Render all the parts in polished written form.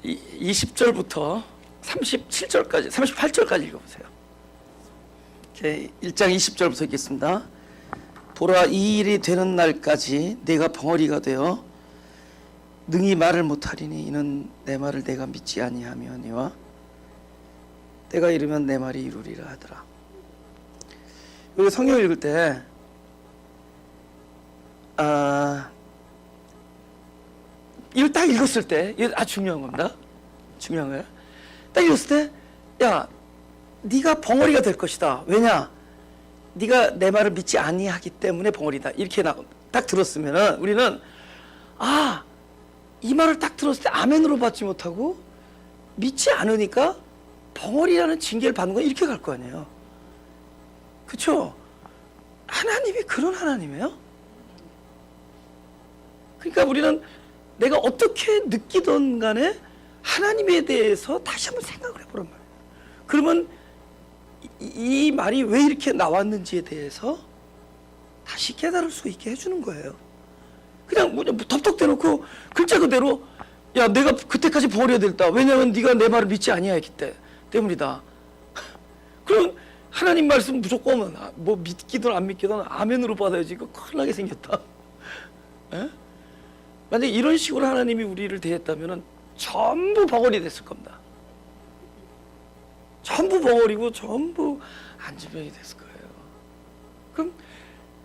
20절부터 37절까지 38절까지 읽어보세요. 1장 20절부터 읽겠습니다. 보라, 이 일이 되는 날까지 내가 벙어리가 되어 능히 말을 못하리니 이는 내 말을 내가 믿지 아니하며니와 때가 이르면 내 말이 이루리라 하더라. 여기 성경 읽을 때 이걸 딱 읽었을 때, 이거 아주 중요한 겁니다. 중요한 거예요. 딱 읽었을 때, 야, 네가 벙어리가 될 것이다. 왜냐? 네가 내 말을 믿지 아니하기 때문에 벙어리다. 이렇게 딱 들었으면은 우리는 이 말을 딱 들었을 때 아멘으로 받지 못하고 믿지 않으니까 벙어리라는 징계를 받는 건 이렇게 갈 거 아니에요. 그렇죠? 하나님이 그런 하나님이에요. 그러니까 우리는 내가 어떻게 느끼던 간에 하나님에 대해서 다시 한번 생각을 해보란 말이에요. 그러면 이 말이 왜 이렇게 나왔는지에 대해서 다시 깨달을 수 있게 해주는 거예요. 그냥 덥석 대놓고 글자 그대로 야, 내가 그때까지 벙어리가 됐다. 왜냐하면 네가 내 말을 믿지 아니하였기 때문이다. 그럼 하나님 말씀 무조건 뭐 믿기든 안 믿기든 아멘으로 받아야지. 이거 큰일 나게 생겼다. 에? 만약에 이런 식으로 하나님이 우리를 대했다면 전부 벙어리 됐을 겁니다. 전부 벙어리고 전부 안전병이 됐을 거예요. 그럼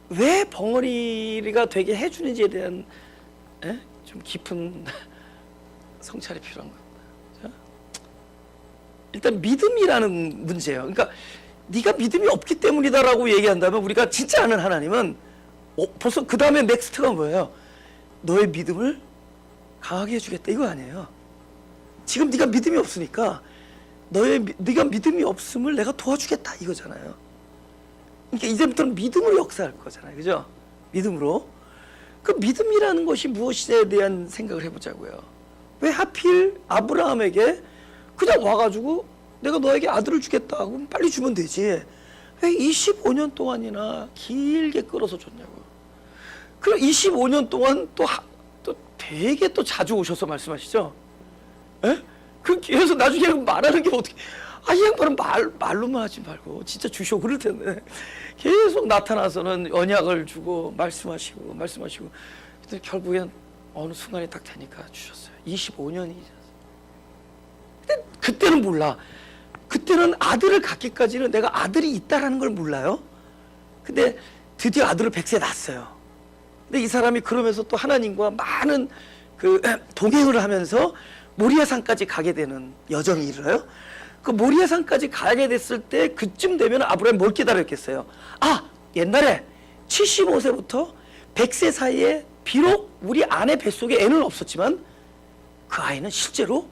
왜 벙어리가 되게 해주는지에 대한 좀 깊은 성찰이 필요한 겁니다. 일단 믿음이라는 문제예요. 그러니까 네가 믿음이 없기 때문이다라고 얘기한다면 우리가 진짜 아는 하나님은 벌써 그 다음에 넥스트가 뭐예요? 너의 믿음을 강하게 해주겠다 이거 아니에요. 지금 네가 믿음이 없으니까 네가 믿음이 없음을 내가 도와주겠다 이거잖아요. 그러니까 이제부터는 믿음으로 역사할 거잖아요. 그죠? 믿음으로. 그 믿음이라는 것이 무엇에 대한 생각을 해보자고요. 왜 하필 아브라함에게 그냥 와가지고 내가 너에게 아들을 주겠다 하고 빨리 주면 되지. 왜 25년 동안이나 길게 끌어서 줬냐고요. 그럼 25년 동안 또 되게 또 자주 오셔서 말씀하시죠. 에? 그래서 나중에 말하는 게 어떻게, 이 양반은 말로만 하지 말고 진짜 주시오 그럴 텐데 계속 나타나서는 언약을 주고 말씀하시고 근데 결국엔 어느 순간에 딱 되니까 주셨어요. 25년이 근데 그때는 몰라. 그때는 아들을 갖기까지는 내가 아들이 있다라는 걸 몰라요. 근데 드디어 아들을 100세 낳았어요. 근데 이 사람이 그러면서 또 하나님과 많은 동행을 하면서 모리아산까지 가게 되는 여정이 이르러요. 그 모리아산까지 가게 됐을 때 그쯤 되면 아브라함이 뭘 깨달았겠어요? 옛날에 75세부터 100세 사이에 비록 우리 아내 뱃속에 애는 없었지만 그 아이는 실제로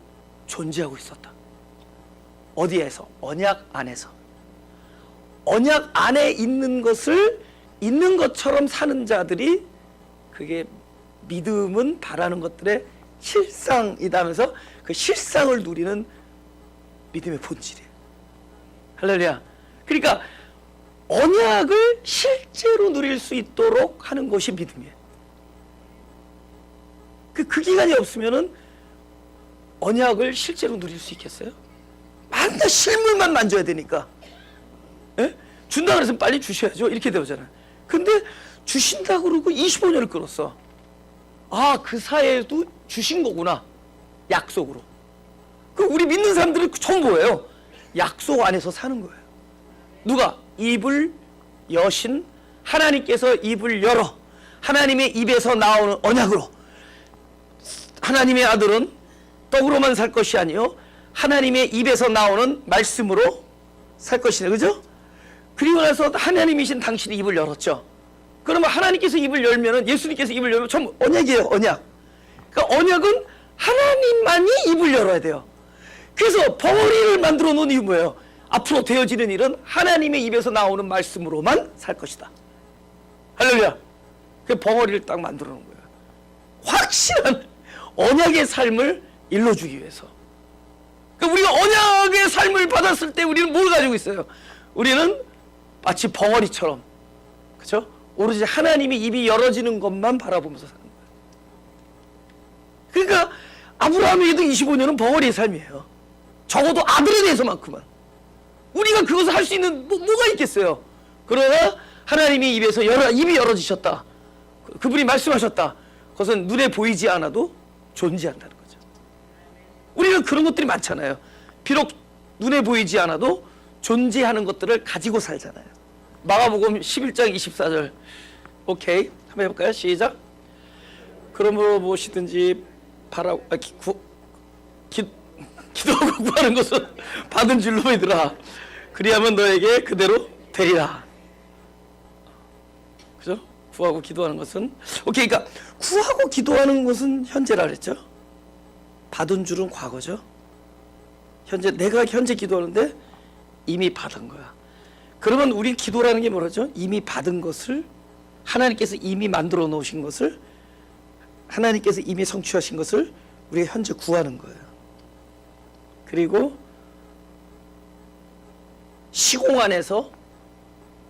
존재하고 있었다. 어디에서? 언약 안에서. 언약 안에 있는 것을 있는 것처럼 사는 자들이 그게 믿음은 바라는 것들의 실상이다면서 그 실상을 누리는 믿음의 본질이에요. 할렐루야. 그러니까 언약을 실제로 누릴 수 있도록 하는 것이 믿음이에요. 그 기간이 없으면은 언약을 실제로 누릴 수 있겠어요? 맨날 실물만 만져야 되니까. 에? 준다 그래서 빨리 주셔야죠. 이렇게 되잖아요. 근데 주신다 그러고 25년을 끌었어. 그 사이에도 주신 거구나. 약속으로. 그럼 우리 믿는 사람들은 전부 뭐예요? 약속 안에서 사는 거예요. 누가? 입을 여신 하나님께서 입을 열어 하나님의 입에서 나오는 언약으로 하나님의 아들은 떡으로만 살 것이 아니요 하나님의 입에서 나오는 말씀으로 살 것이네. 그죠? 그리고 나서 하나님이신 당신이 입을 열었죠. 그러면 하나님께서 입을 열면은 예수님께서 입을 열면 전부 언약이에요. 언약. 그러니까 언약은 하나님만이 입을 열어야 돼요. 그래서 벙어리를 만들어 놓은 이유 뭐예요? 앞으로 되어지는 일은 하나님의 입에서 나오는 말씀으로만 살 것이다. 할렐루야. 그 벙어리를 딱 만들어 놓은 거예요. 확실한 언약의 삶을 일러주기 위해서. 그러니까 우리가 언약의 삶을 받았을 때 우리는 뭘 가지고 있어요? 우리는 마치 벙어리처럼, 그렇죠? 오로지 하나님의 입이 열어지는 것만 바라보면서 사는 거예요. 그러니까 아브라함에게도 25년은 벙어리의 삶이에요. 적어도 아들에 대해서만큼은. 우리가 그것을 할 수 있는 뭐가 있겠어요. 그러나 하나님이 입에서 입이 열어지셨다. 그분이 말씀하셨다. 그것은 눈에 보이지 않아도 존재한다는 거죠. 우리는 그런 것들이 많잖아요. 비록 눈에 보이지 않아도 존재하는 것들을 가지고 살잖아요. 마가복음 11장 24절. 오케이, 한번 해볼까요? 시작. 그러므로 무엇이든지 바라고 기도하고 구하는 것은 받은 줄로 믿으라. 그리하면 너에게 그대로 되리라. 그죠? 구하고 기도하는 것은, 오케이, 그러니까 구하고 기도하는 것은 현재라 그랬죠. 받은 줄은 과거죠. 내가 현재 기도하는데 이미 받은 거야. 그러면 우리 기도라는 게 뭐라죠? 이미 받은 것을, 하나님께서 이미 만들어 놓으신 것을, 하나님께서 이미 성취하신 것을 우리가 현재 구하는 거예요. 그리고 시공 안에서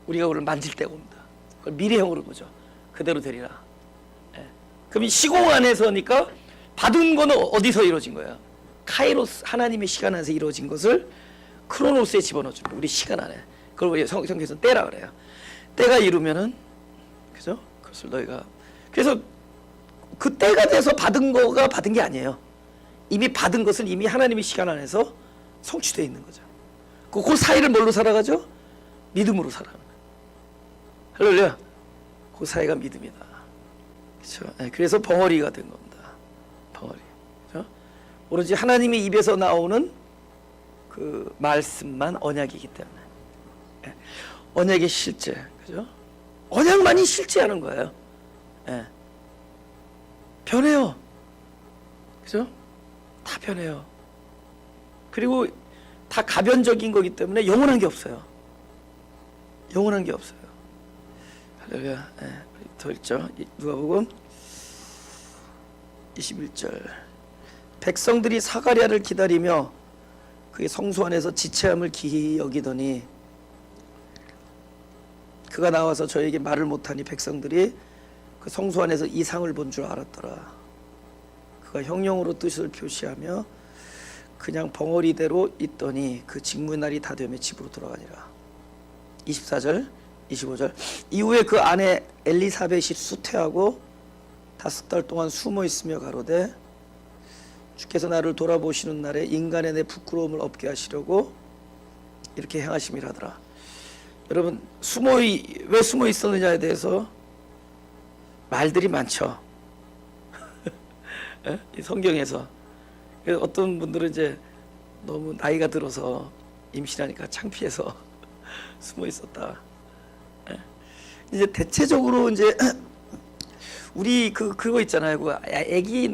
우리가 그걸 만질 때가 옵니다. 그걸 미래형으로 보죠. 그대로 되리라. 예. 그럼 이 시공 안에서니까 받은 거는 어디서 이루어진 거예요? 카이로스, 하나님의 시간 안에서 이루어진 것을 크로노스에 집어넣어줍니다. 우리 시간 안에. 그걸 우리 성경에서는 때라 그래요. 때가 이루면은, 그죠? 그것을 너희가. 그래서 그 때가 돼서 받은 거가 받은 게 아니에요. 이미 받은 것은 이미 하나님의 시간 안에서 성취되어 있는 거죠. 그 사이를 뭘로 살아가죠? 믿음으로 살아가는 거예요. 할렐루야. 그 사이가 믿음이다. 그렇죠? 네, 그래서 벙어리가 된 겁니다. 벙어리. 그렇죠? 오로지 하나님의 입에서 나오는 그 말씀만 언약이기 때문에. 네. 언약의 실제. 그죠? 언약만이 실제하는 거예요. 네. 변해요. 그죠? 다 변해요. 그리고 다 가변적인 거기 때문에 영원한 게 없어요. 영원한 게 없어요. 할렐루야. 네, 더 읽죠. 누가복음 21절. 백성들이 사가랴를 기다리며 그의 성소 안에서 지체함을 기이 여기더니 그가 나와서 저에게 말을 못하니 백성들이 그 성소 안에서 이상을 본 줄 알았더라. 그가 형령으로 뜻을 표시하며 그냥 벙어리대로 있더니 그 직무의 날이 다 되며 집으로 돌아가니라. 24절 25절. 이후에 그 아내 엘리사벳이 수태하고 5달 동안 숨어 있으며 가로되 주께서 나를 돌아보시는 날에 인간의 내 부끄러움을 없게 하시려고 이렇게 행하심이라더라. 여러분, 왜 숨어 있었느냐에 대해서 말들이 많죠. 이 성경에서. 그래서 어떤 분들은 이제 너무 나이가 들어서 임신하니까 창피해서 숨어 있었다. 이제 대체적으로 이제 우리 그거 있잖아요. 그 아기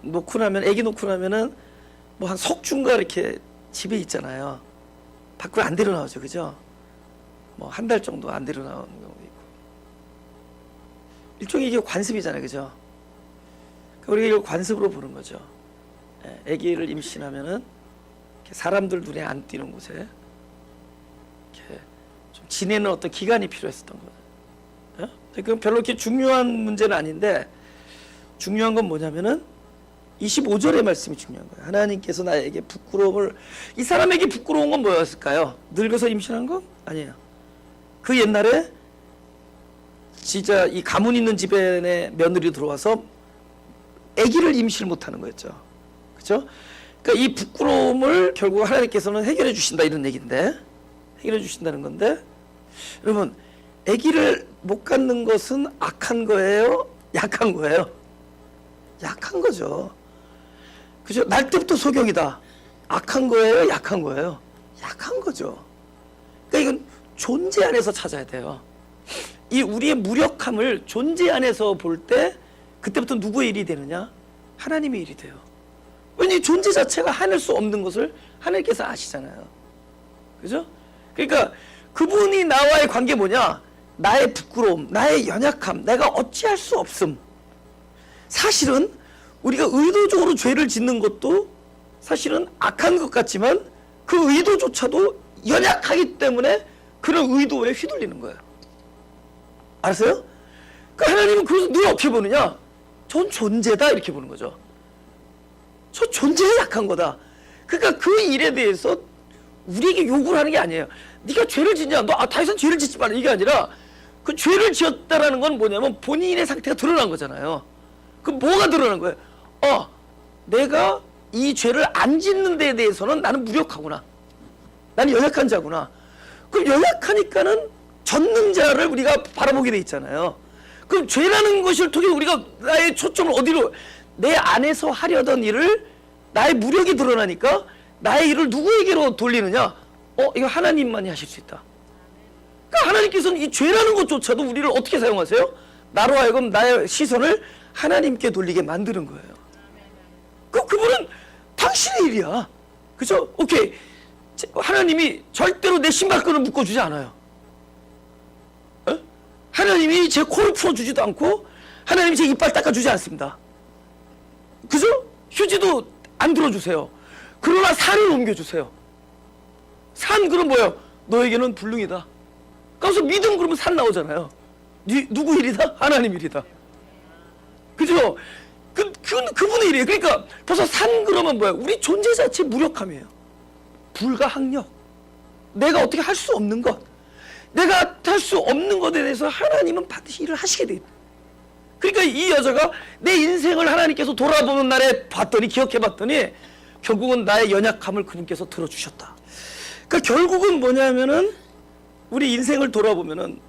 놓고 나면은 뭐 한 석 주인가 이렇게 집에 있잖아요. 밖으로 안 데려나오죠, 그죠? 뭐 한 달 정도 안 데려나오는 경우도 있고. 일종의 이게 관습이잖아요, 그죠? 우리가 이걸 관습으로 보는 거죠. 아기를 임신하면은 사람들 눈에 안 띄는 곳에 이렇게 좀 지내는 어떤 기간이 필요했었던 거예요. 그건 별로 이렇게 중요한 문제는 아닌데 중요한 건 뭐냐면은 25절의 말씀이 중요한 거예요. 하나님께서 나에게 부끄러움을, 이 사람에게 부끄러운 건 뭐였을까요? 늙어서 임신한 거? 아니에요. 그 옛날에 진짜 이 가문 있는 집에 며느리 들어와서 아기를 임신을 못하는 거였죠. 그렇죠? 그러니까 이 부끄러움을 결국 하나님께서는 해결해 주신다 이런 얘기인데, 해결해 주신다는 건데, 여러분, 아기를 못 갖는 것은 악한 거예요? 약한 거예요? 약한 거죠. 그죠? 날 때부터 소경이다. 악한 거예요? 약한 거예요? 약한 거죠. 그러니까 이건 존재 안에서 찾아야 돼요. 이 우리의 무력함을 존재 안에서 볼 때 그때부터 누구의 일이 되느냐? 하나님의 일이 돼요. 왜냐하면 존재 자체가 하늘 수 없는 것을 하나님께서 아시잖아요. 그죠? 그러니까 그분이 나와의 관계 뭐냐? 나의 부끄러움, 나의 연약함, 내가 어찌할 수 없음. 사실은 우리가 의도적으로 죄를 짓는 것도 사실은 악한 것 같지만 그 의도조차도 연약하기 때문에 그런 의도에 휘둘리는 거예요. 알았어요? 그러니까 하나님은 그것을 늘 어떻게 보느냐? 전 존재다 이렇게 보는 거죠. 저 존재가 약한 거다. 그러니까 그 일에 대해서 우리에게 요구를 하는 게 아니에요. 네가 죄를 짓냐? 너 더 이상 죄를 짓지 말라. 이게 아니라 그 죄를 지었다라는 건 뭐냐면 본인의 상태가 드러난 거잖아요. 그 뭐가 드러난 거예요? 내가 이 죄를 안 짓는 데에 대해서는 나는 무력하구나. 나는 연약한 자구나. 그럼 연약하니까는 전능자를 우리가 바라보게 돼 있잖아요. 그럼 죄라는 것을 통해 우리가 나의 초점을 어디로, 내 안에서 하려던 일을 나의 무력이 드러나니까 나의 일을 누구에게로 돌리느냐? 이거 하나님만이 하실 수 있다. 그러니까 하나님께서는 이 죄라는 것조차도 우리를 어떻게 사용하세요? 나로 하여금 나의 시선을 하나님께 돌리게 만드는 거예요. 그분은 당신의 일이야. 그죠? 오케이. 하나님이 절대로 내 신발끈을 묶어주지 않아요. 하나님이 제 코를 풀어주지도 않고 하나님이 제 이빨 닦아주지 않습니다. 그죠? 휴지도 안 들어주세요. 그러나 산을 옮겨주세요. 산 그럼 뭐예요? 너에게는 불능이다. 가서 믿음 그러면 산 나오잖아요. 누구 일이다? 하나님 일이다. 그죠? 그분의 일이에요. 그러니까 벌써 산 그러면 뭐예요? 우리 존재 자체 무력함이에요. 불가항력. 내가 어떻게 할 수 없는 것. 내가 할 수 없는 것에 대해서 하나님은 반드시 일을 하시게 돼 있다. 그러니까 이 여자가 내 인생을 하나님께서 돌아보는 날에 봤더니, 기억해봤더니 결국은 나의 연약함을 그분께서 들어주셨다. 그러니까 결국은 뭐냐면은 우리 인생을 돌아보면은,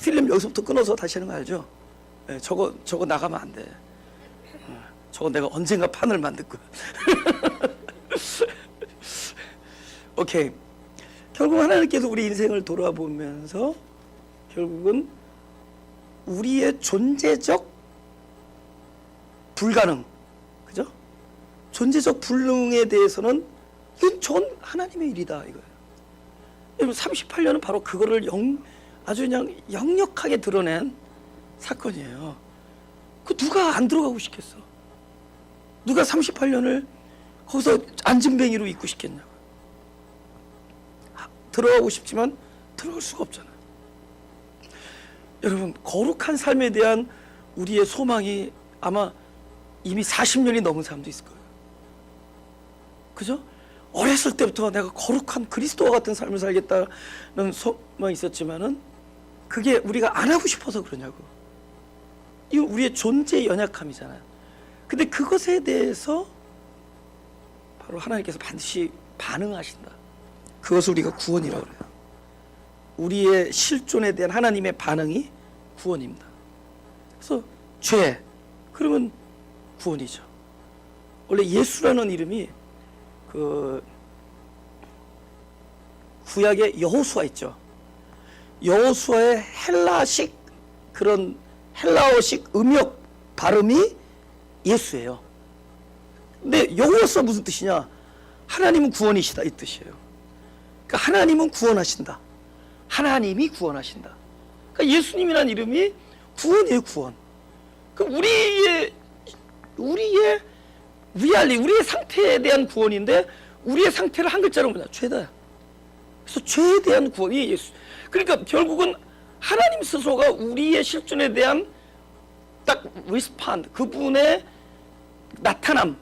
필름 여기서부터 끊어서 다시 하는 거 알죠? 네, 저거 나가면 안 돼. 저거 내가 언젠가 판을 만들 거야. 오케이. 결국 하나님께서 우리 인생을 돌아보면서 결국은 우리의 존재적 불가능, 그죠? 존재적 불능에 대해서는 이건 전 하나님의 일이다 이거예요. 여러분 38년은 바로 그거를 아주 그냥 역력하게 드러낸 사건이에요. 그 누가 안 들어가고 싶겠어? 누가 38년을 거기서 안진뱅이로 있고 싶겠냐고. 들어가고 싶지만 들어갈 수가 없잖아요. 여러분 거룩한 삶에 대한 우리의 소망이 아마 이미 40년이 넘은 사람도 있을 거예요. 그죠? 어렸을 때부터 내가 거룩한 그리스도와 같은 삶을 살겠다는 소망이 있었지만은 그게 우리가 안 하고 싶어서 그러냐고. 이거 우리의 존재의 연약함이잖아요. 근데 그것에 대해서 바로 하나님께서 반드시 반응하신다. 그것을 우리가 구원이라고 그래요. 우리의 실존에 대한 하나님의 반응이 구원입니다. 그래서 죄, 그러면 구원이죠. 원래 예수라는 이름이 그 구약의 여호수아 있죠. 여호수아의 헬라식 그런 헬라어식 음역 발음이 예수예요. 근데 여호수아 무슨 뜻이냐? 하나님은 구원이시다 이 뜻이에요. 그러니까 하나님은 구원하신다. 하나님이 구원하신다. 그러니까 예수님이라는 이름이 구원이에요, 구원. 그러니까 우리의 리얼리, 우리의 상태에 대한 구원인데 우리의 상태를 한 글자로 뭐냐? 죄다. 그래서 죄에 대한 구원이 예수. 그러니까 결국은 하나님 스스로가 우리의 실존에 대한 딱 리스판드, 그분의 나타남,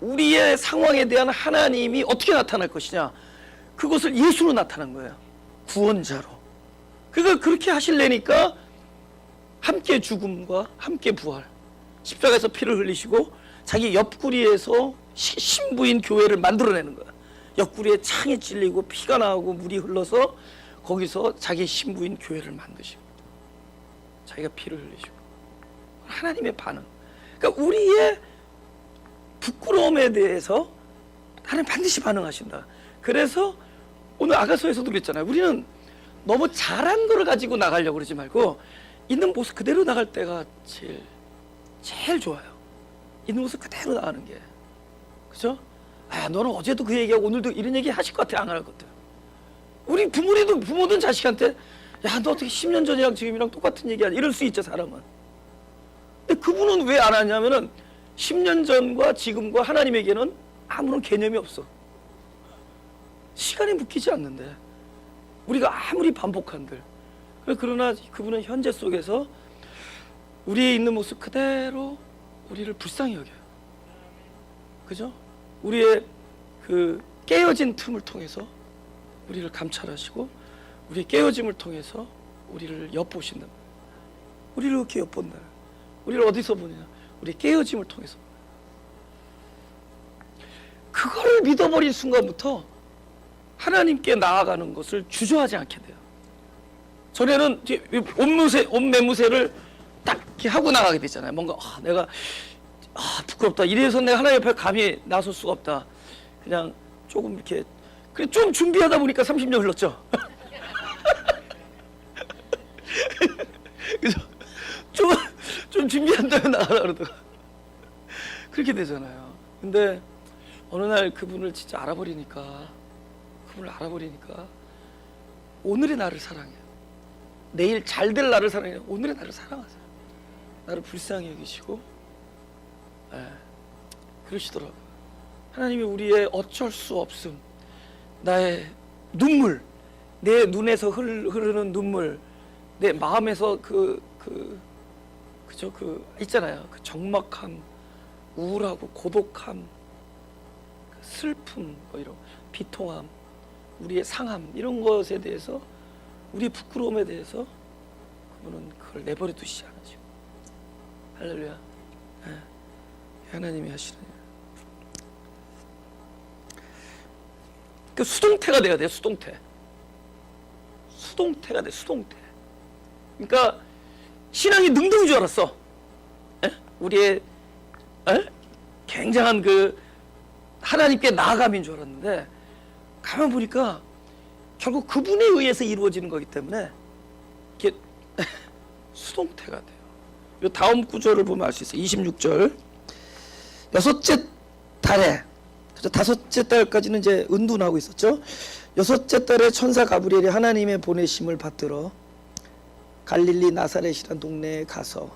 우리의 상황에 대한 하나님이 어떻게 나타날 것이냐, 그것을 예수로 나타난 거예요. 구원자로. 그러니까 그렇게 하실래니까 함께 죽음과 함께 부활, 십자가에서 피를 흘리시고 자기 옆구리에서 신부인 교회를 만들어내는 거야. 옆구리에 창이 찔리고 피가 나오고 물이 흘러서 거기서 자기 신부인 교회를 만드시고 자기가 피를 흘리시고. 하나님의 반응. 그러니까 우리의 부끄러움에 대해서 하나님 반드시 반응하신다. 그래서 오늘 아가서에서도 그랬잖아요. 우리는 너무 잘한 거를 가지고 나가려고 그러지 말고 있는 모습 그대로 나갈 때가 제일 좋아요. 있는 모습 그대로 나가는 게. 그죠? 너는 어제도 그 얘기하고 오늘도 이런 얘기 하실 것 같아, 안 할 것 같아. 우리 부모든 자식한테 야, 너 어떻게 10년 전이랑 지금이랑 똑같은 얘기하냐, 이럴 수 있죠, 사람은. 근데 그분은 왜 안 하냐면은 10년 전과 지금과 하나님에게는 아무런 개념이 없어. 시간이 묶이지 않는데 우리가 아무리 반복한들, 그러나 그분은 현재 속에서 우리의 있는 모습 그대로 우리를 불쌍히 여겨요. 그죠? 우리의 그 깨어진 틈을 통해서 우리를 감찰하시고 우리의 깨어짐을 통해서 우리를 엿보신다. 우리를 이렇게 엿본다. 우리를 어디서 보느냐? 우리의 깨어짐을 통해서. 그거를 믿어버린 순간부터 하나님께 나아가는 것을 주저하지 않게 돼요. 전에는 옷 매무새를 딱 이렇게 하고 나가게 되잖아요. 뭔가 내가 부끄럽다. 이래서 내가 하나님 옆에 감히 나설 수가 없다. 그냥 조금 이렇게 그래 좀 준비하다 보니까 30년 흘렀죠. 그죠? 좀 준비한다고 나가라 그러다가 그렇게 되잖아요. 근데 어느 날 그분을 진짜 알아버리니까 오늘의 나를 사랑해요. 내일 잘 될 나를 사랑해요. 오늘의 나를 사랑하세요. 나를 불쌍히 여기시고 그러시더라고요. 하나님이 우리의 어쩔 수 없음, 나의 눈물, 내 눈에서 흐르는 눈물, 내 마음에서 그죠? 있잖아요. 그 적막함, 우울하고 고독함, 슬픔, 뭐 이런 비통함, 우리의 상함 이런 것에 대해서 우리의 부끄러움에 대해서 그분은 그걸 내버려 두시지 않으시고 할렐루야. 하나님이 하시는 그 수동태가 돼야 돼요. 수동태가 돼. 수동태. 그러니까 신앙이 능동인 줄 알았어. 우리의 굉장한 그 하나님께 나아감인 줄 알았는데 가만 보니까 결국 그분에 의해서 이루어지는 거기 때문에 이게 수동태가 돼요. 이 다음 구절을 보면 알 수 있어요. 26절. 여섯째 달에, 그래서 다섯째 달까지는 이제 은둔하고 있었죠. 여섯째 달에 천사 가브리엘이 하나님의 보내심을 받들어 갈릴리 나사렛이라는 동네에 가서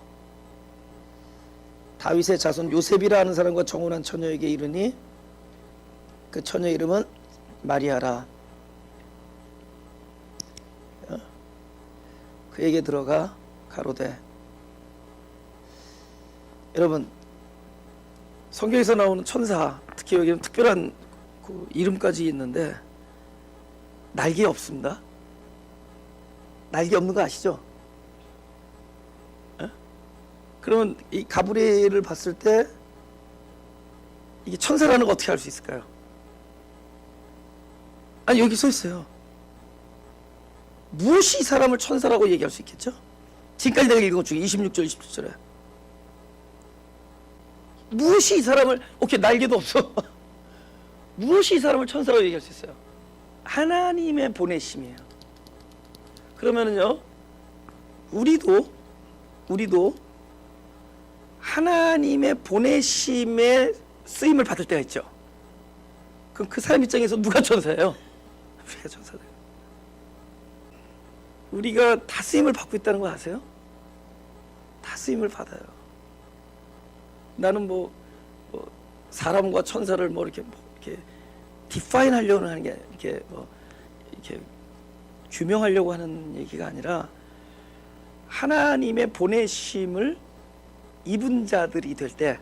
다윗의 자손 요셉이라 하는 사람과 정혼한 처녀에게 이르니 그 처녀 이름은 마리아라. 그에게 들어가 가로되. 여러분 성경에서 나오는 천사, 특히 여기는 특별한 그 이름까지 있는데 날개 없습니다. 날개 없는 거 아시죠? 그러면 이 가브리엘을 봤을 때 이게 천사라는 거 어떻게 알 수 있을까요? 아니 여기 써 있어요. 무엇이 이 사람을 천사라고 얘기할 수 있겠죠? 지금까지 내가 읽은 것 중에 26절 27절에 무엇이 이 사람을, 오케이 날개도 없어. 무엇이 이 사람을 천사라고 얘기할 수 있어요? 하나님의 보내심이에요. 그러면은요 우리도 하나님의 보내심에 쓰임을 받을 때가 있죠. 그럼 그 사람 입장에서 누가 천사예요? 우리가 천사다. 우리가 다 쓰임을 받고 있다는 거 아세요? 다 쓰임을 받아요. 나는 뭐 사람과 천사를 이렇게 디파인 하려고 하는 게 이렇게 규명하려고 하는 얘기가 아니라 하나님의 보내심을 입은 자들이 될 때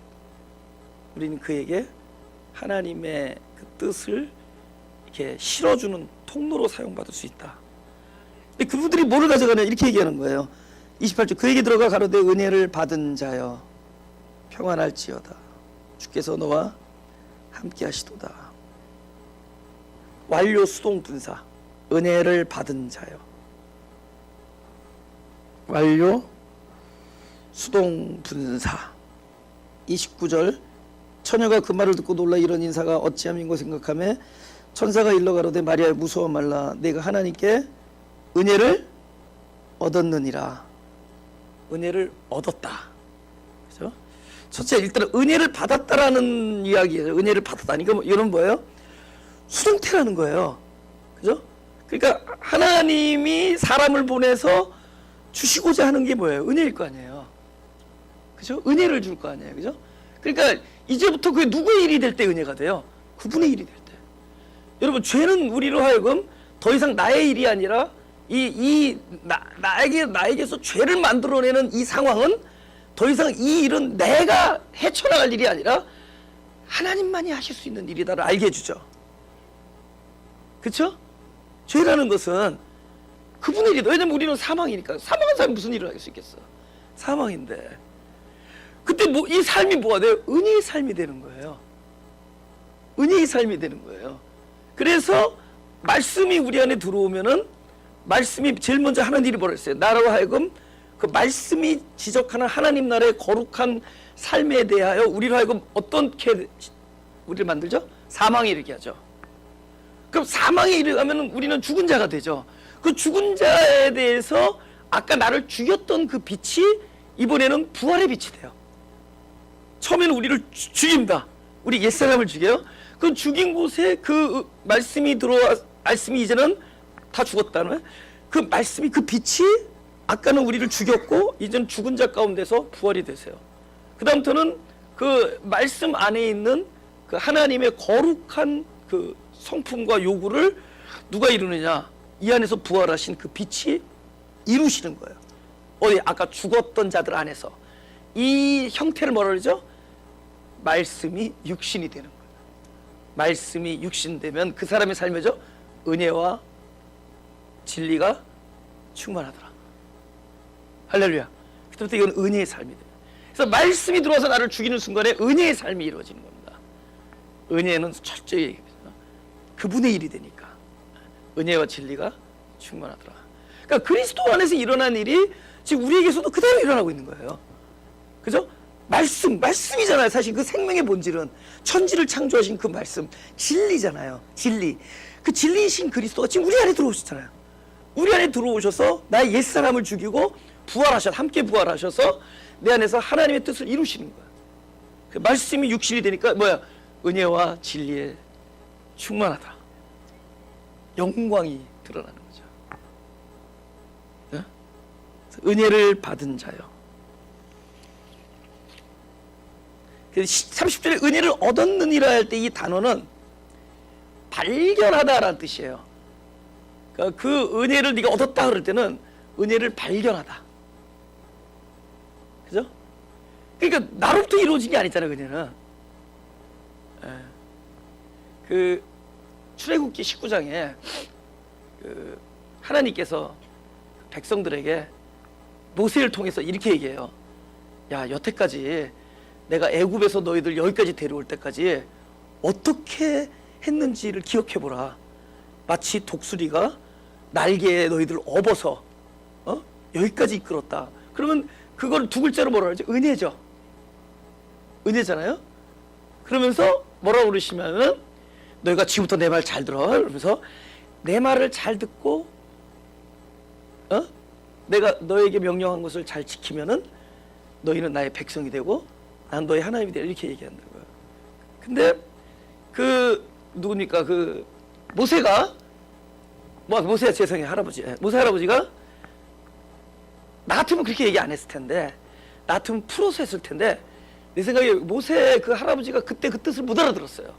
우리는 그에게 하나님의 그 뜻을 이렇게 실어주는 통로로 사용받을 수 있다. 근데 그분들이 뭐를 가져가냐 이렇게 얘기하는 거예요. 28절 그에게 들어가 가로되 은혜를 받은 자여 평안할지어다. 주께서 너와 함께 하시도다. 완료 수동 분사. 은혜를 받은 자여. 완료 수동 분사. 29절 처녀가 그 말을 듣고 놀라 이런 인사가 어찌함인고 생각하며 천사가 일러 가로되 마리아 무서워 말라. 내가 하나님께 은혜를 얻었느니라. 은혜를 얻었다. 그죠? 첫째 일단 은혜를 받았다라는 이야기예요. 은혜를 받았다니까 이건 뭐예요? 수동태라는 거예요. 그죠? 그러니까 하나님이 사람을 보내서 주시고자 하는 게 뭐예요? 은혜일 거 아니에요. 그죠? 은혜를 줄 거 아니에요. 그죠? 그러니까 이제부터 그게 누구의 일이 될 때 은혜가 돼요? 그분의 일이 될 때. 여러분 죄는 우리로 하여금 더 이상 나의 일이 아니라 나에게서 죄를 만들어내는 이 상황은 더 이상 이 일은 내가 헤쳐나갈 일이 아니라 하나님만이 하실 수 있는 일이다를 알게 해주죠. 그렇죠? 죄라는 것은 그분의 일이다. 왜냐면 우리는 사망이니까. 사망한 사람이 무슨 일을 할 수 있겠어? 사망인데 그때 뭐 이 삶이 뭐가 돼요? 은혜의 삶이 되는 거예요. 은혜의 삶이 되는 거예요. 그래서 말씀이 우리 안에 들어오면은 말씀이 제일 먼저 하는 일이 뭐라 했어요? 나로 하여금 그 말씀이 지적하는 하나님 나라의 거룩한 삶에 대하여 우리로 하여금 어떻게 우리를 만들죠? 사망에 이르게 하죠. 그럼 사망에 이르면 우리는 죽은 자가 되죠. 그 죽은 자에 대해서 아까 나를 죽였던 그 빛이 이번에는 부활의 빛이 돼요. 처음에는 우리를 죽인다. 우리 옛사람을 죽여요. 그 죽인 곳에 그 말씀이 들어와, 말씀이 이제는 다 죽었다는 그 말씀이 그 빛이 아까는 우리를 죽였고 이제는 죽은 자 가운데서 부활이 되세요. 그 다음부터는 그 말씀 안에 있는 그 하나님의 거룩한 그 성품과 요구를 누가 이루느냐? 이 안에서 부활하신 그 빛이 이루시는 거예요. 어디 아까 죽었던 자들 안에서 이 형태를 뭐라 그러죠? 말씀이 육신이 되는 거예요. 말씀이 육신되면 그 사람의 삶에죠 은혜와 진리가 충만하더라. 할렐루야. 그때부터 이건 은혜의 삶이 돼요. 그래서 말씀이 들어와서 나를 죽이는 순간에 은혜의 삶이 이루어지는 겁니다. 은혜는 철저히 얘기합니다. 그분의 일이 되니까 은혜와 진리가 충만하더라. 그러니까 그리스도 안에서 일어난 일이 지금 우리에게서도 그대로 일어나고 있는 거예요. 그죠? 말씀이잖아요. 사실 그 생명의 본질은 천지를 창조하신 그 말씀, 진리잖아요. 진리. 그 진리이신 그리스도가 지금 우리 안에 들어오셨잖아요. 우리 안에 들어오셔서 나의 옛사람을 죽이고 함께 부활하셔서 내 안에서 하나님의 뜻을 이루시는 거야. 그 말씀이 육신이 되니까 뭐야? 은혜와 진리에 충만하다. 영광이 드러나는 거죠. 네? 은혜를 받은 자요. 30절에 은혜를 얻었느니라 할 때 이 단어는 발견하다라는 뜻이에요. 그러니까 그 은혜를 네가 얻었다 그럴 때는 은혜를 발견하다. 그죠? 그러니까 나로부터 이루어진 게 아니잖아요. 은혜는. 그 출애굽기 19장에 그 하나님께서 백성들에게 모세를 통해서 이렇게 얘기해요. 야, 여태까지 내가 애굽에서 너희들 여기까지 데려올 때까지 어떻게 했는지를 기억해보라. 마치 독수리가 날개에 너희들을 업어서 여기까지 이끌었다. 그러면 그걸 두 글자로 뭐라 그러죠? 은혜죠. 은혜잖아요. 그러면서 뭐라고 그러시면은 너희가 지금부터 내 말 잘 들어. 그러면서 내 말을 잘 듣고 내가 너에게 명령한 것을 잘 지키면은 너희는 나의 백성이 되고 난 너의 하나님이 되라. 이렇게 얘기한다고요. 근데 그 누굽니까? 그 모세가 모세야 죄송해요. 할아버지. 모세 할아버지가 나 같으면 그렇게 얘기 안 했을 텐데 나 같으면 풀어서 했을 텐데 내 생각에 모세 그 할아버지가 그때 그 뜻을 못 알아들었어요.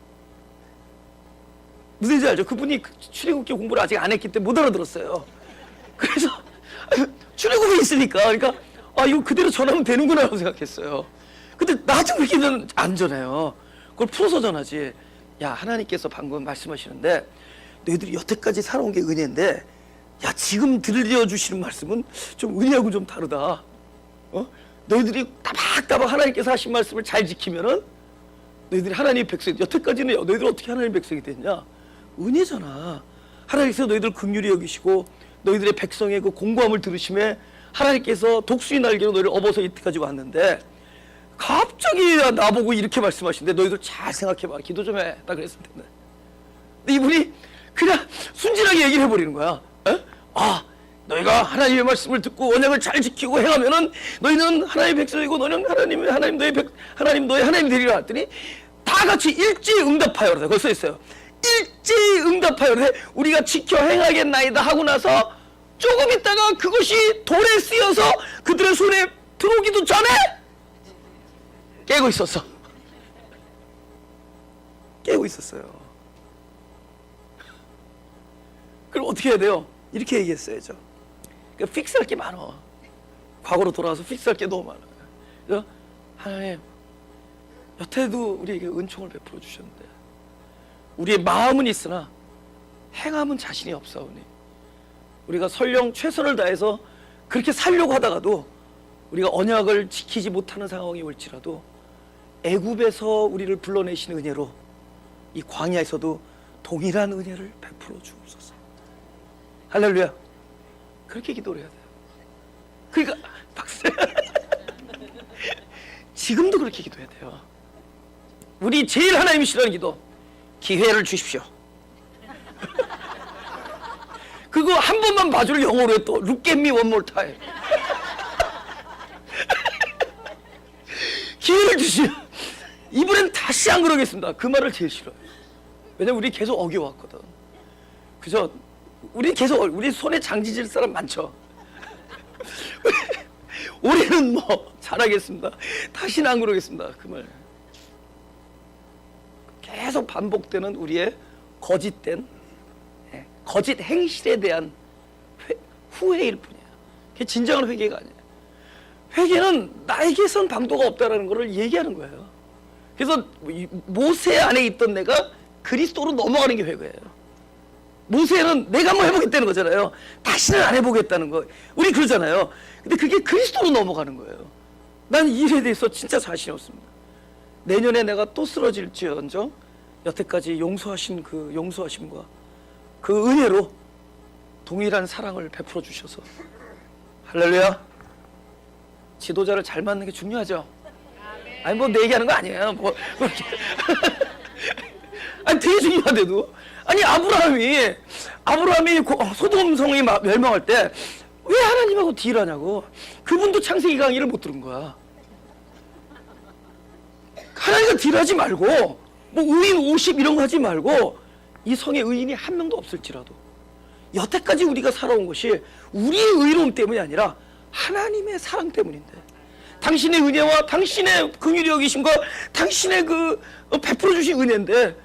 무슨 얘기인지 알죠? 그분이 출애굽기 공부를 아직 안 했기 때문에 못 알아들었어요. 그래서 출애굽에 있으니까 그러니까 이거 그대로 전하면 되는구나 라고 생각했어요. 근데 나 같으면 그렇게 안 전해요. 그걸 풀어서 전하지. 야, 하나님께서 방금 말씀하시는데 너희들이 여태까지 살아온 게 은혜인데 야, 지금 들려주시는 말씀은 좀 은혜하고 좀 다르다. 너희들이 따박따박 하나님께서 하신 말씀을 잘 지키면은 너희들이 하나님의 백성이 여태까지는 너희들 어떻게 하나님의 백성이 됐냐? 은혜잖아. 하나님께서 너희들 긍휼히 여기시고 너희들의 백성의 그 공고함을 들으심에 하나님께서 독수리 날개로 너희를 업어서 이때까지 왔는데 갑자기 나보고 이렇게 말씀하시는데 너희들 잘 생각해봐. 기도 좀 해. 딱 그랬을 텐데. 근데 이분이 그냥 순진하게 얘기를 해버리는 거야. 너희가 하나님의 말씀을 듣고 언약을 잘 지키고 행하면은 너희는 하나님의 백성이고 너희는 하나님 너의 하나님이 되리라 했더니 다 같이 일제응답하여 그러다. 거기 써 있어요. 일제응답하여 그러되 우리가 지켜 행하겠나이다 하고 나서 조금 있다가 그것이 돌에 쓰여서 그들의 손에 들어오기도 전에 깨고 있었어. 깨고 있었어요. 그럼 어떻게 해야 돼요? 이렇게 얘기했어야죠. 그러니까 픽스할 게 많아. 과거로 돌아와서 픽스할 게 너무 많아. 그래서 하나님, 여태도 우리에게 은총을 베풀어 주셨는데 우리의 마음은 있으나 행함은 자신이 없사오니 우리가 설령 최선을 다해서 그렇게 살려고 하다가도 우리가 언약을 지키지 못하는 상황이 올지라도 애굽에서 우리를 불러내신 은혜로 이 광야에서도 동일한 은혜를 베풀어 주옵소서. 할렐루야. 그렇게 기도를 해야 돼요. 그러니까 박수. 지금도 그렇게 기도해야 돼요. 우리 제일 하나님이 싫어하는 기도, 기회를 주십시오. 그거 한 번만 봐줄 영어로 해. 또 Look at me one more time. 기회를 주시오. 이번엔 다시 안 그러겠습니다. 그 말을 제일 싫어요. 왜냐면 우리 계속 어겨왔거든. 그죠? 우리 계속 우리 손에 장지질 사람 많죠. 올해는 뭐 잘하겠습니다. 다시는 안 그러겠습니다. 그 말. 계속 반복되는 우리의 거짓된 거짓 행실에 대한 후회일 뿐이야. 그게 진정한 회개가 아니에요. 회개는 나에게선 방도가 없다라는 것을 얘기하는 거예요. 그래서 모세 안에 있던 내가 그리스도로 넘어가는 게 회개예요. 모세는 내가 한번 해보겠다는 거잖아요. 다시는 안 해보겠다는 거. 우리 그러잖아요. 근데 그게 그리스도로 넘어가는 거예요. 난 이 일에 대해서 진짜 자신이 없습니다. 내년에 내가 또 쓰러질지언정 여태까지 용서하신 그 용서하심과 그 은혜로 동일한 사랑을 베풀어 주셔서 할렐루야. 지도자를 잘 맞는 게 중요하죠. 아니 뭐 내 얘기하는 거 아니에요. 뭐 그렇게 아니 되게 중요한데도 아니 아브라함이 소돔성이 멸망할 때 왜 하나님하고 딜하냐고. 그분도 창세기 강의를 못 들은 거야. 하나님과 딜하지 말고 뭐 의인 50 이런 거 하지 말고 이 성에 의인이 한 명도 없을지라도 여태까지 우리가 살아온 것이 우리의 의로움 때문이 아니라 하나님의 사랑 때문인데 당신의 은혜와 당신의 긍휼히 여기심과 당신의 그 베풀어 주신 은혜인데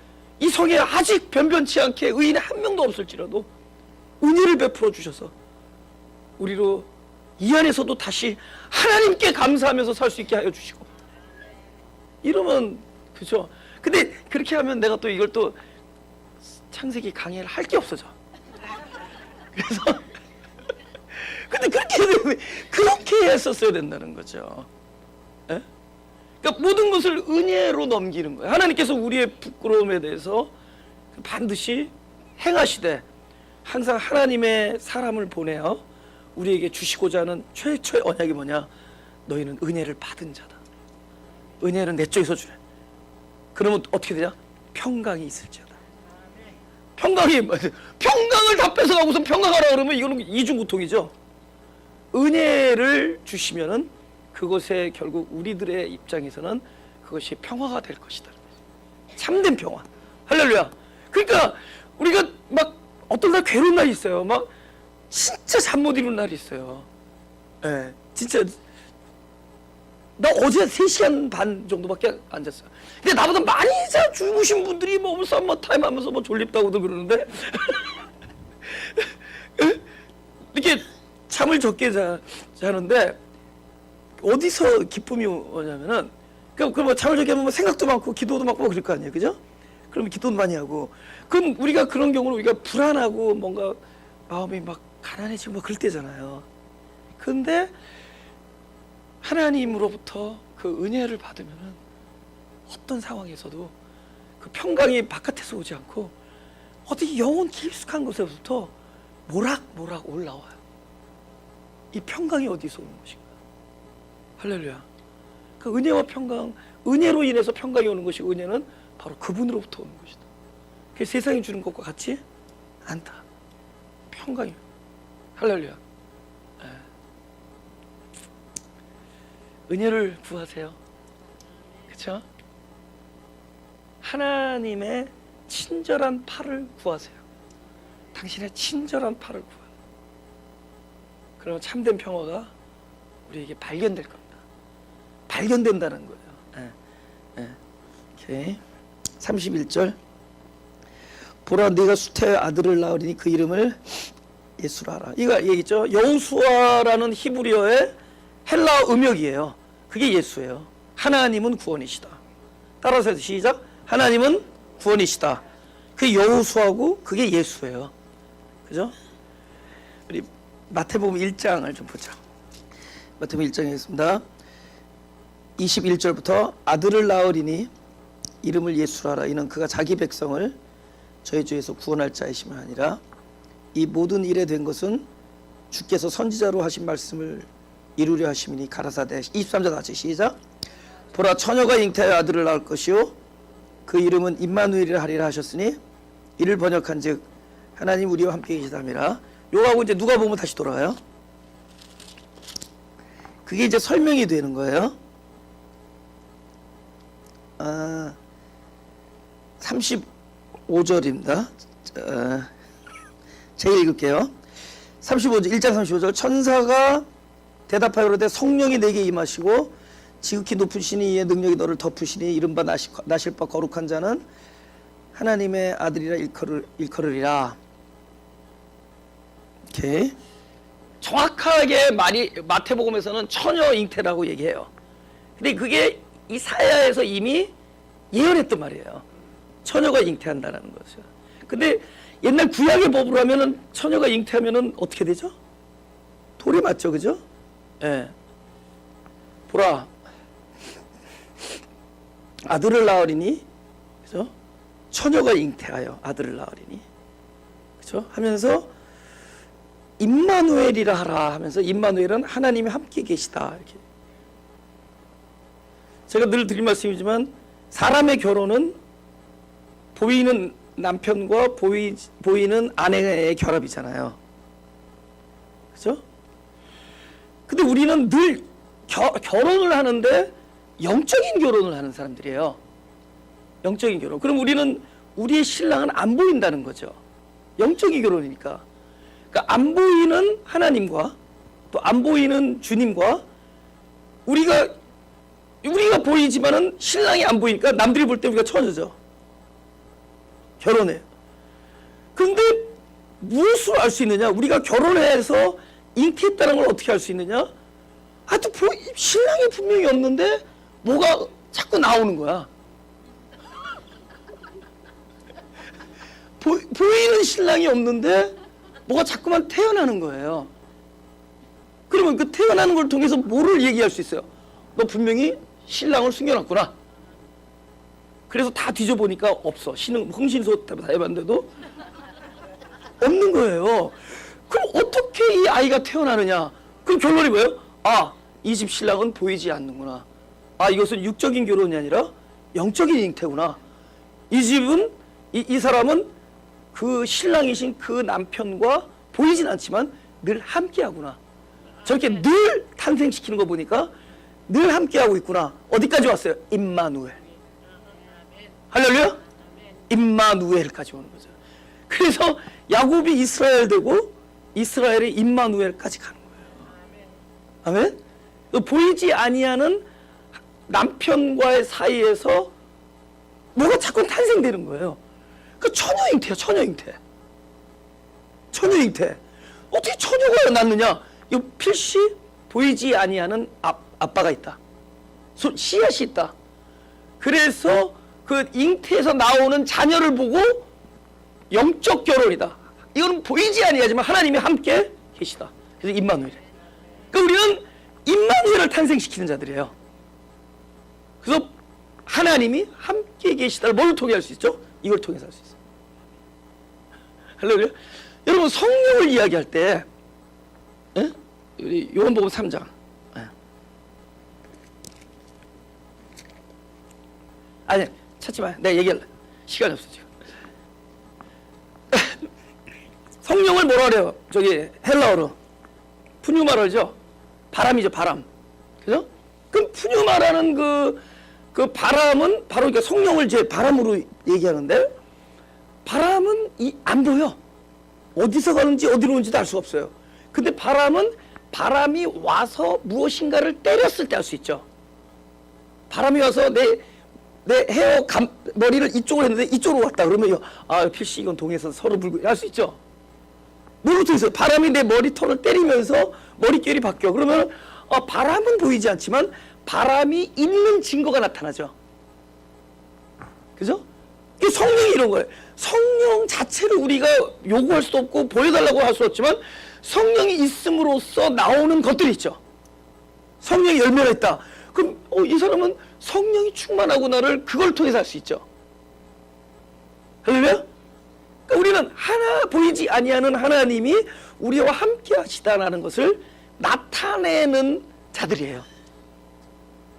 이 성에 아직 변변치 않게 의인 한 명도 없을지라도 은혜를 베풀어 주셔서 우리로 이 안에서도 다시 하나님께 감사하면서 살 수 있게 하여 주시고 이러면 그죠. 근데 그렇게 하면 내가 또 이걸 또 창세기 강의를 할 게 없어져. 그래서 근데 그렇게 했었어야 된다는 거죠. 에? 그러니까 모든 것을 은혜로 넘기는 거예요. 하나님께서 우리의 부끄러움에 대해서 반드시 행하시되 항상 하나님의 사람을 보내어 우리에게 주시고자 하는 최초의 언약이 뭐냐? 너희는 은혜를 받은 자다. 은혜는 내 쪽에서 주래. 그러면 어떻게 되냐? 평강이 있을지어다. 평강을 다 뺏어가고서 평강하라 그러면 이거는 이중고통이죠. 은혜를 주시면은 그것에 결국 우리들의 입장에서는 그것이 평화가 될 것이다. 참된 평화. 할렐루야. 그러니까 우리가 막 어떤 날 괴로운 날이 있어요. 막 진짜 잠 못 이루는 날이 있어요. 예, 진짜 나 어제 3시간 반 정도밖에 안 잤어요. 근데 나보다 많이 주무신 분들이 뭐 썸머타임 하면서 뭐 졸립다고도 그러는데 이렇게 잠을 적게 자는데 어디서 기쁨이 오냐면은 그럼 뭐 잠을 적게 하면 뭐 생각도 많고 기도도 많고 그럴 거 아니에요. 그죠? 그러면 기도도 많이 하고 그럼 우리가 그런 경우는 우리가 불안하고 뭔가 마음이 막 가난해지고 뭐 그럴 때잖아요. 근데 하나님으로부터 그 은혜를 받으면은 어떤 상황에서도 그 평강이 바깥에서 오지 않고 어디 영혼 깊숙한 곳에서부터 모락모락 올라와요. 이 평강이 어디서 오는 것인가? 할렐루야. 그 은혜와 평강, 은혜로 인해서 평강이 오는 것이 은혜는 바로 그분으로부터 오는 것이다. 그 세상이 주는 것과 같지 않다. 평강이. 할렐루야. 은혜를 구하세요. 그렇죠? 하나님의 친절한 팔을 구하세요. 당신의 친절한 팔을 구하세요. 그러면 참된 평화가 우리에게 발견될 겁니다. 발견된다는 거예요. 오케이. 31절. 보라 네가 수태의 아들을 낳으리니 그 이름을 예수라 하라. 이거 얘기죠. 여호수아라는 히브리어의 헬라어 음역이에요. 그게 예수예요. 하나님은 구원이시다. 따라서 해서 시작. 하나님은 구원이시다. 그게 여호수아고 그게 예수예요. 그죠? 우리 마태복음 1장을 좀 보자. 마태복음 1장에 있습니다. 21절부터 아들을 낳으리니 이름을 예수라 하라. 이는 그가 자기 백성을 저희 주에서 구원할 자이심을 하니라. 이 모든 일에 된 것은 주께서 선지자로 하신 말씀을 이루려 하심이니 가라사대. 23절 같이 시작. 보라 처녀가 잉태하여 아들을 낳을 것이요 그 이름은 임마누엘이라 하리라 하셨으니 이를 번역한즉 하나님 우리와 함께 계시다미라. 요거하고 이제 누가 보면 다시 돌아와요. 그게 이제 설명이 되는 거예요. 35절입니다. 제가 읽을게요. 35절 1장 35절 천사가 대답하여 이르되 성령이 내게 임하시고 지극히 높으시니 이의 능력이 너를 덮으시니 이른바 나실 바 거룩한 자는 하나님의 아들이라 일컬으리라. 오케이. 정확하게 말이 마태복음에서는 처녀 잉태라고 얘기해요. 근데 그게 이사야에서 이미 예언했던 말이에요. 처녀가 잉태한다는 거죠. 근데 옛날 구약의 법으로 하면은 처녀가 잉태하면은 어떻게 되죠? 돌이 맞죠, 그죠? 예. 보라, 아들을 낳으리니, 그죠? 처녀가 잉태하여 아들을 낳으리니, 그죠? 하면서 임마누엘이라 하라 하면서 임마누엘은 하나님이 함께 계시다. 이렇게. 제가 늘 드린 말씀이지만 사람의 결혼은 보이는 남편과 보이는 아내의 결합이잖아요. 그죠? 근데 우리는 늘 결혼을 하는데 영적인 결혼을 하는 사람들이에요. 영적인 결혼. 그럼 우리는 우리의 신랑은 안 보인다는 거죠. 영적인 결혼이니까. 그러니까 안 보이는 하나님과 또 안 보이는 주님과 우리가 보이지만은 신랑이 안 보이니까 남들이 볼 때 우리가 처져져. 결혼해. 근데 무엇으로 알 수 있느냐? 우리가 결혼해서 잉태했다는 걸 어떻게 알 수 있느냐? 또 신랑이 분명히 없는데 뭐가 자꾸 나오는 거야. 보이는 신랑이 없는데 뭐가 자꾸만 태어나는 거예요. 그러면 그 태어나는 걸 통해서 뭐를 얘기할 수 있어요? 너 분명히 신랑을 숨겨놨구나. 그래서 다 뒤져보니까 없어. 흥신소 다 해봤는데도 없는 거예요. 그럼 어떻게 이 아이가 태어나느냐? 그럼 결론이 뭐예요? 이 집 신랑은 보이지 않는구나. 이것은 육적인 결혼이 아니라 영적인 잉태구나. 이 집은 이 사람은 그 신랑이신 그 남편과 보이진 않지만 늘 함께하구나. 저렇게 늘 탄생시키는 거 보니까 늘 함께하고 있구나. 어디까지 왔어요? 임마누엘. 할렐루야? 임마누엘까지 오는 거죠. 그래서 야곱이 이스라엘 되고 이스라엘이 임마누엘까지 가는 거예요. 아멘? 보이지 아니하는 남편과의 사이에서 뭐가 자꾸 탄생되는 거예요. 그 처녀 잉태야, 처녀 잉태. 처녀 잉태. 어떻게 처녀가 낳느냐? 이 필시 보이지 아니하는 아빠가 있다. 씨앗이 있다. 그래서 그 잉태에서 나오는 자녀를 보고 영적 결혼이다. 이거는 보이지 아니하지만 하나님이 함께 계시다. 그래서 임마누엘. 그러니까 우리는 임마누엘을 탄생시키는 자들이에요. 그래서 하나님이 함께 계시다를 뭘 통해 할 수 있죠? 이걸 통해서 할 수 있어요. 할렐루야. 여러분 성령을 이야기할 때 우리 요한복음 3장 아니 찾지 마. 내가 얘기할래. 시간이 없어 지금. 성령을 뭐라 그래요? 저기 헬라어로 푸뉴마라죠. 바람이죠, 바람. 그죠? 그럼 푸뉴마라는 그 바람은 바로 그러니까 성령을 제 바람으로 얘기하는데 바람은 안 보여. 어디서 가는지 어디로 오는지도 알 수가 없어요. 근데 바람이 와서 무엇인가를 때렸을 때 알 수 있죠. 바람이 와서 내 헤어 머리를 이쪽으로 했는데 이쪽으로 왔다 그러면 필시 이건 동해에서 서로 불고 알 수 있죠. 뭘로 통해서 바람이 내 머리털을 때리면서 머릿결이 바뀌어. 그러면 바람은 보이지 않지만 바람이 있는 증거가 나타나죠. 그죠? 이게 성령이 이런 거예요. 성령 자체를 우리가 요구할 수도 없고 보여달라고 할 수 없지만 성령이 있음으로써 나오는 것들이 있죠. 성령이 열매가 있다. 그럼 이 사람은 성령이 충만하구나를 그걸 통해서 알 수 있죠. 할렐루야? 그러니까 우리는 보이지 아니하는 하나님이 우리와 함께 하시다라는 것을 나타내는 자들이에요.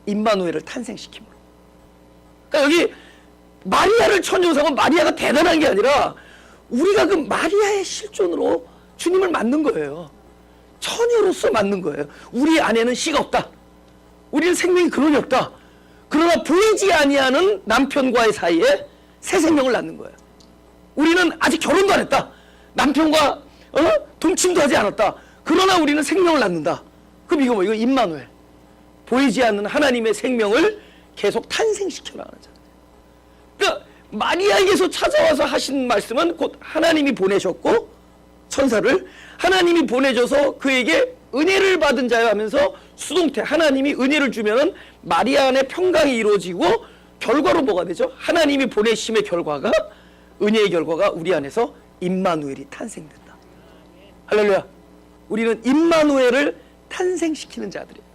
임마누엘을 탄생시킴으로. 그러니까 여기 마리아를 처녀로 삼은 마리아가 대단한 게 아니라 우리가 그 마리아의 실존으로 주님을 맞는 거예요. 처녀로서 맞는 거예요. 우리 안에는 씨가 없다. 우리는 생명이 근원이 없다. 그러나 보이지 아니하는 남편과의 사이에 새 생명을 낳는 거예요. 우리는 아직 결혼도 안 했다. 남편과 동침도 하지 않았다. 그러나 우리는 생명을 낳는다. 그럼 이거 이거 임마누엘. 보이지 않는 하나님의 생명을 계속 탄생시켜 나가는 자. 그러니까 마리아에게서 찾아와서 하신 말씀은 곧 하나님이 보내셨고 천사를 하나님이 보내줘서 그에게 은혜를 받은 자여 하면서 수동태 하나님이 은혜를 주면은 마리아 안에 평강이 이루어지고 결과로 뭐가 되죠? 하나님이 보내심의 결과가 은혜의 결과가 우리 안에서 임마누엘이 탄생된다. 할렐루야. 우리는 임마누엘을 탄생시키는 자들이에요.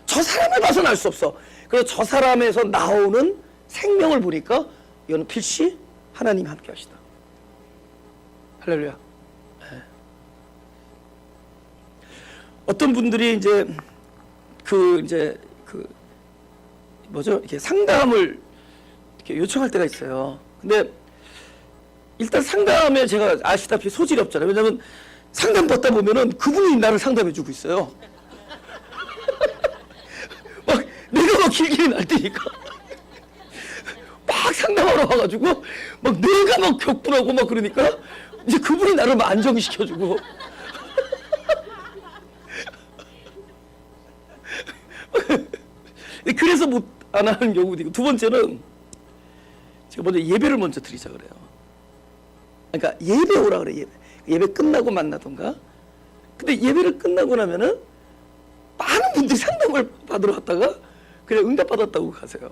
저 사람을 봐서는 알 수 없어. 그래서 저 사람에서 나오는 생명을 보니까 이거는 필시 하나님이 함께 하시다. 할렐루야. 네. 어떤 분들이 이제 이렇게 상담을 이렇게 요청할 때가 있어요. 근데 일단 상담에 제가 아시다시피 소질이 없잖아요. 왜냐면 상담 받다 보면은 그분이 나를 상담해 주고 있어요. 막 내가 막 길길이 날 때니까 막 상담하러 와가지고 막 내가 막 격분하고 막 그러니까 이제 그분이 나를 막 안정시켜주고 그래서 못 안 하는 경우도 있고, 두 번째는 제가 먼저 예배를 먼저 드리자 그래요. 그러니까 예배 오라 그래. 예배 끝나고 만나던가. 근데 예배를 끝나고 나면은 많은 분들이 상담을 받으러 왔다가 그냥 응답받았다고 가세요.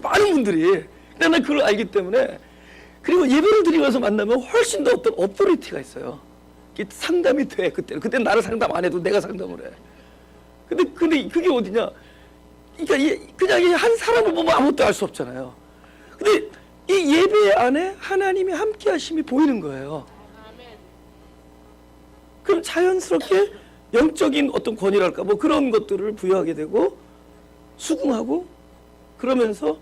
많은 분들이. 근데 난 그걸 알기 때문에. 그리고 예배를 드리고 와서 만나면 훨씬 더 어떤 어포리티가 있어요. 상담이 돼. 그때 나를 상담 안 해도 내가 상담을 해. 근데 그게 어디냐? 그러니까 그냥 한 사람을 보면 아무것도 알 수 없잖아요. 근데 이 예배 안에 하나님이 함께 하심이 보이는 거예요. 그럼 자연스럽게 영적인 어떤 권위랄까 뭐 그런 것들을 부여하게 되고 수긍하고 그러면서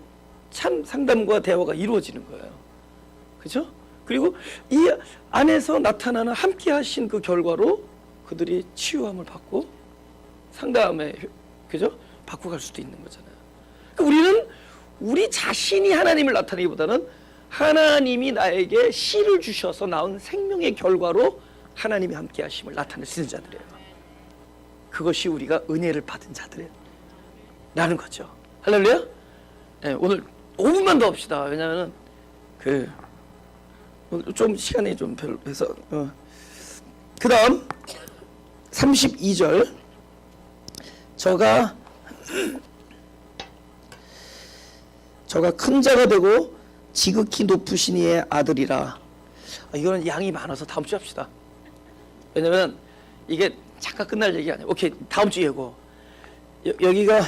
참 상담과 대화가 이루어지는 거예요. 그죠? 그리고 이 안에서 나타나는 함께 하신 그 결과로 그들이 치유함을 받고 상담에 그죠? 받고 갈 수도 있는 거잖아요. 그러니까 우리는 우리 자신이 하나님을 나타내기보다는 하나님이 나에게 씨를 주셔서 나온 생명의 결과로 하나님이 함께 하심을 나타낼 수 있는 자들이에요. 그것이 우리가 은혜를 받은 자들이에요. 라는 거죠. 할렐루야? 네, 오늘 5분만 더 합시다. 왜냐하면 오늘 좀 시간이 좀 별로 해서 그 다음 32절 저가 큰 자가 되고 지극히 높으신 이의 아들이라. 이거는 양이 많아서 다음 주에 합시다. 왜냐면 이게 잠깐 끝날 얘기 아니에요. 오케이, 다음 주 예고. 여기가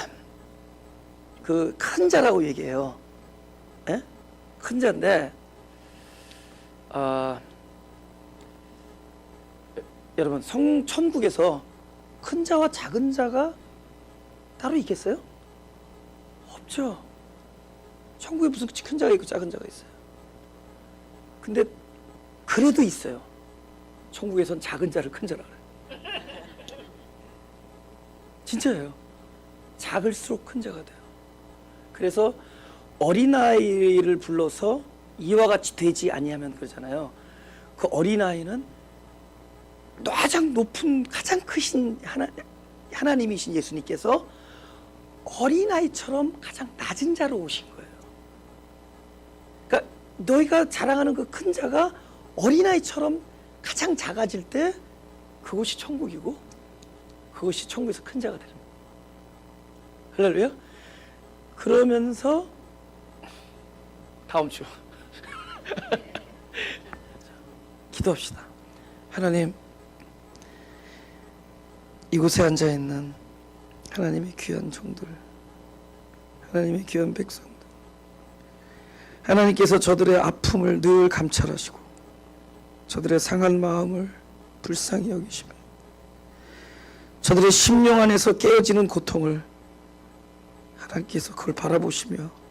그 큰 자라고 얘기해요. 에? 큰 자인데 여러분 천국에서 큰 자와 작은 자가 따로 있겠어요? 없죠. 천국에 무슨 큰 자가 있고 작은 자가 있어요. 근데 그래도 있어요. 천국에선 작은 자를 큰 자라 그래요. 진짜예요. 작을수록 큰 자가 돼요. 그래서 어린아이를 불러서 이와 같이 되지 아니하면 그러잖아요. 그 어린아이는 가장 높은 가장 크신 하나님이신 예수님께서 어린아이처럼 가장 낮은 자로 오신 거예요. 그러니까 너희가 자랑하는 그 큰 자가 어린아이처럼 가장 작아질 때 그것이 천국이고 그것이 천국에서 큰 자가 되는 거예요. 할렐루야? 그러면서 다음 주. 기도합시다. 하나님, 이곳에 앉아 있는 하나님의 귀한 종들, 하나님의 귀한 백성들, 하나님께서 저들의 아픔을 늘 감찰하시고 저들의 상한 마음을 불쌍히 여기시며 저들의 심령 안에서 깨어지는 고통을 하나님께서 그걸 바라보시며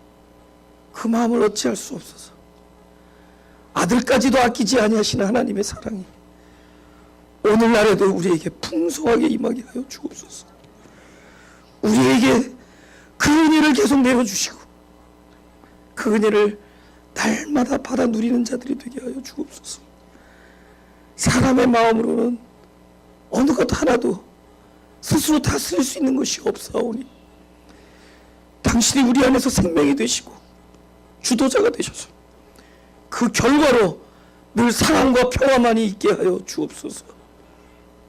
그 마음을 어찌할 수 없어서 아들까지도 아끼지 아니하시는 하나님의 사랑이 오늘날에도 우리에게 풍성하게 임하게 하여 주옵소서. 우리에게 그 은혜를 계속 내어주시고 그 은혜를 날마다 받아 누리는 자들이 되게 하여 주옵소서. 사람의 마음으로는 어느 것 하나도 스스로 다스릴 수 있는 것이 없사오니 당신이 우리 안에서 생명이 되시고 주도자가 되셔서 그 결과로 늘 사랑과 평화만이 있게 하여 주옵소서.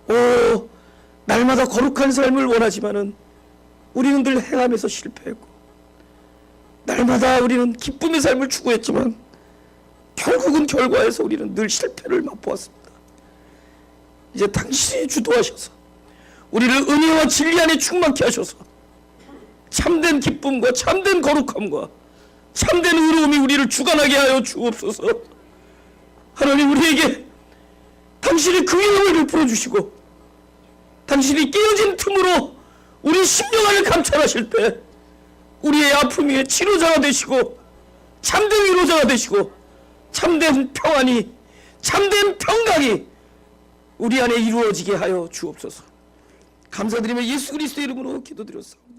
오, 날마다 거룩한 삶을 원하지만은 우리는 늘 행함에서 실패했고 날마다 우리는 기쁨의 삶을 추구했지만 결국은 결과에서 우리는 늘 실패를 맛보았습니다. 이제 당신이 주도하셔서 우리를 은혜와 진리 안에 충만케 하셔서 참된 기쁨과 참된 거룩함과 참된 의로움이 우리를 주관하게 하여 주옵소서. 하나님, 우리에게 당신이 그 영을 베풀어 주시고 당신이 깨어진 틈으로 우리 심령 안을 감찰하실 때 우리의 아픔 위에 치료자가 되시고 참된 위로자가 되시고 참된 평안이 참된 평강이 우리 안에 이루어지게 하여 주옵소서. 감사드리며 예수 그리스도의 이름으로 기도드렸습니다.